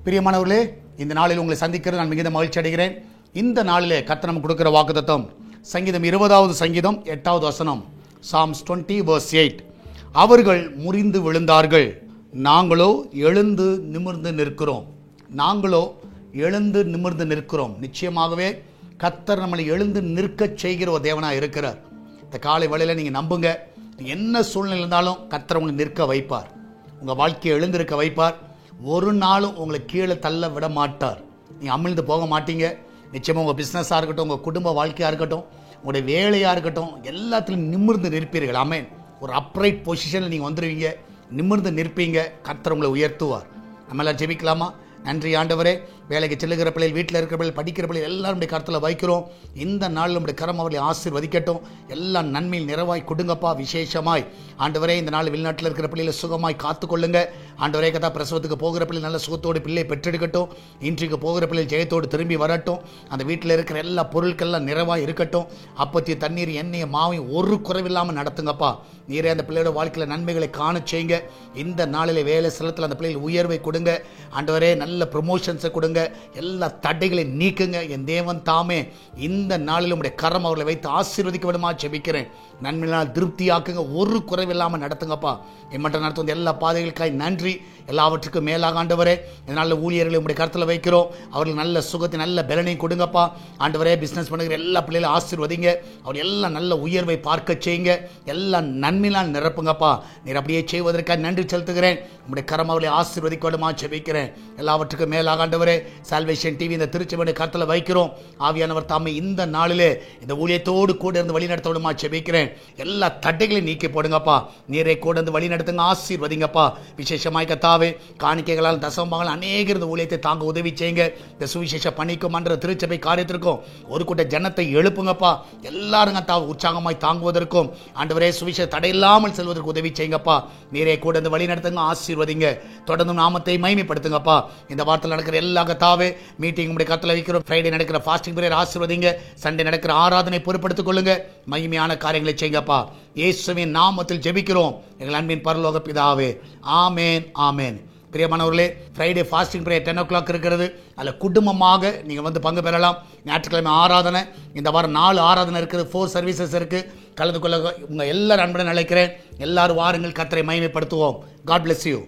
பிரியமானவர்களே, இந்த நாளில் உங்களை சந்திக்கிறது நான் மிகுந்த மகிழ்ச்சி அடைகிறேன். இந்த நாளிலே கர்த்தர் நமக்கு கொடுக்கிற வாக்குத்தத்தம் சங்கீதம் 20வது சங்கீதம் 8வது வசனம், Psalms 20 verse 8. அவர்கள் முறிந்து விழுந்தார்கள், நாங்களோ எழுந்து நிமிர்ந்து நிற்கிறோம். நாங்களோ எழுந்து நிமிர்ந்து நிற்கிறோம். நிச்சயமாகவே கர்த்தர் நம்மளை எழுந்து நிற்க செய்கிற ஒரு தேவனாக இருக்கிறார். இந்த காலை வேளையில் நீங்கள் நம்புங்க, என்ன சூழ்நிலை இருந்தாலும் கர்த்தர் உங்களை நிற்க வைப்பார். உங்கள் வாழ்க்கையை எழுந்திருக்க வைப்பார். ஒரு நாளும் உங்களை கீழே தள்ள விட மாட்டார். நீங்கள் அமிழ்ந்து போக மாட்டீங்க. நிச்சயமாக உங்கள் பிஸ்னஸாக இருக்கட்டும், உங்கள் குடும்ப வாழ்க்கையாக இருக்கட்டும், உங்களுடைய வேலையாக இருக்கட்டும், எல்லாத்திலும் நிமிர்ந்து நிற்பீர்கள். ஆமென். ஒரு அப்ரைட் பொசிஷனில் நீங்கள் வந்துடுவீங்க, நிமிர்ந்து நிற்பீங்க. கர்த்தர் உங்களை உயர்த்துவார். நம்மளாம் ஜெபிக்கலாமா? நன்றி ஆண்டவரே, வேலைக்கு செல்லுகிற பிள்ளைகள், வீட்டில் இருக்கிற பிள்ளைகள், படிக்கிற பிள்ளைகள் எல்லாருடைய கருத்தில் வைக்கிறோம். இந்த நாள் நம்முடைய கரம் அவர்களை ஆசீர்வதிக்கட்டும். எல்லாம் நன்மையில் நிறைவாய் கொடுங்கப்பா. விசேஷமாய் ஆண்டவரே, இந்த நாள் வெளிநாட்டில் இருக்கிற பிள்ளைகளை சுகமாய் காத்துக்கொள்ளுங்க. ஆண்டவரே, கதா பிரசவத்துக்கு போகிற பிள்ளை நல்ல சுகத்தோடு பிள்ளை பெற்றெடுக்கட்டும். இன்றைக்கு போகிற பிள்ளை ஜெயத்தோடு திரும்பி வரட்டும். அந்த வீட்டில் இருக்கிற எல்லா பொருட்கள்லாம் நிறைவாய் இருக்கட்டும். அப்பத்தி தண்ணீர், எண்ணெய், மாவையும் ஒரு குறைவில்லாமல் நடத்துங்கப்பா. நீரே அந்த பிள்ளையோட வாழ்க்கையில் நன்மைகளை காண செய்யுங்க. இந்த நாளில் வேலை ஸ்தலத்தில் அந்த பிள்ளைகள் உயர்வை கொடுங்க. ஆண்டவரே, நல்ல ப்ரொமோஷன்ஸை கொடுங்க. எல்லா தடைகளை நீக்குங்க. என் தேவன் தாமே இந்த நாளில் உடைய கரம் அவர்களை வைத்து ஆசீர்வதிக்க விடுமா ஜெபிக்கிறேன். நன்மையினால் திருப்தியாக்குங்க. ஒரு குறைவில்லாமல் நடத்துங்கப்பா. எம்மட்ட நடத்தும் எல்லா பாதைகளுக்காய் நன்றி. எல்லாவற்றுக்கும் மேலாக ஆண்டவரே, இதனால் ஊழியர்களை உடைய கருத்தில் வைக்கிறோம். அவர்கள் நல்ல சுகத்தை, நல்ல பலனை கொடுங்கப்பா. ஆண்டவரே, பிஸ்னஸ் பண்ணுகிற எல்லா பிள்ளைகளும் ஆசீர்வதிங்க. அவர் எல்லாம் நல்ல உயர்வை பார்க்க செய்யுங்க. எல்லாம் நன்மையினால் நிரப்புங்கப்பா. நீர் அப்படியே செய்வதற்காக நன்றி செலுத்துகிறேன். உடைய கரம் அவர்களை ஆசீர்வதிக்க விடுமா ஜெபிக்கிறேன். எல்லாவற்றுக்கும் மேலாக ஆண்டவரே, சால்வேஷன் டிவி இந்த திருச்சபையுடைய கருத்தில் வைக்கிறோம். ஆவியானவர் தாமே இந்த நாளிலே இந்த ஊழியத்தோடு கூட இருந்து வழி நடத்த விடுமா ஜெபிக்கிறேன். எல்லா தடைகளையும் நீக்கி போடுங்கப்பா. நீரை கூட இருந்து வழி நடத்துங்க, ஆசீர்வதிங்கப்பா. விசேஷமாய் கத்தாவே, காணிக்கைகளால் தசமங்கள் அநேக இந்த ஊழியத்தை தாங்க உதவி செய்யுங்க. இந்த சுவிசேஷ பணிக்கும் என்ற திருச்சபை காரியத்திற்கும் ஒரு கூட்ட ஜனத்தை எழுப்புங்கப்பா. எல்லாரும் கத்தாவை உற்சாகமாய் தாங்குவதற்கும் ஆண்டவரே, சுவிசேஷ தடையில்லாமல் செல்வதற்கு உதவி செய்யுங்கப்பா. நீரை கூட இருந்து வழி நடத்துங்க, ஆசீர்வதிங்க. தொடர்ந்து நாமத்தை மகிமைப்படுத்துங்கப்பா. இந்த வார்த்தையில் நடக்கிற எல்லா கத்தாவே மீட்டிங் உடைய கருத்தில் வைக்கிறோம். ஃப்ரைடே நடக்கிற ஃபாஸ்டிங் பிரேயர் ஆசீர்வதிங்க. சண்டே நடக்கிற ஆராதனை பொறுப்படுத்திக் கொள்ளுங்க. மகிமையான காரியங்களை செய்யுங்கப்பா. இயேசுவின் நாமத்தில் ஜெபிக்கிறோம் எங்கள் அன்பின் பரலோக பிதாவே. ஆமேன், ஆமேன். பிரியமானவர்களே, ஃப்ரைடே ஃபாஸ்டிங் பிரேயர் 10 o'clock இருக்கிறது. அதில் குடும்பமாக நீங்கள் வந்து பங்கு பெறலாம். ஞாயிற்றுக்கிழமை ஆராதனை, இந்த வாரம் 4 ஆராதனை இருக்குது, 4 சர்வீசஸ் இருக்குது. கலந்து கொள்ள உங்கள் எல்லாரும் அன்புடன் அழைக்கிறேன். எல்லாரும் வாருங்கள், கர்த்தரை மகிமைப்படுத்துவோம். God bless you.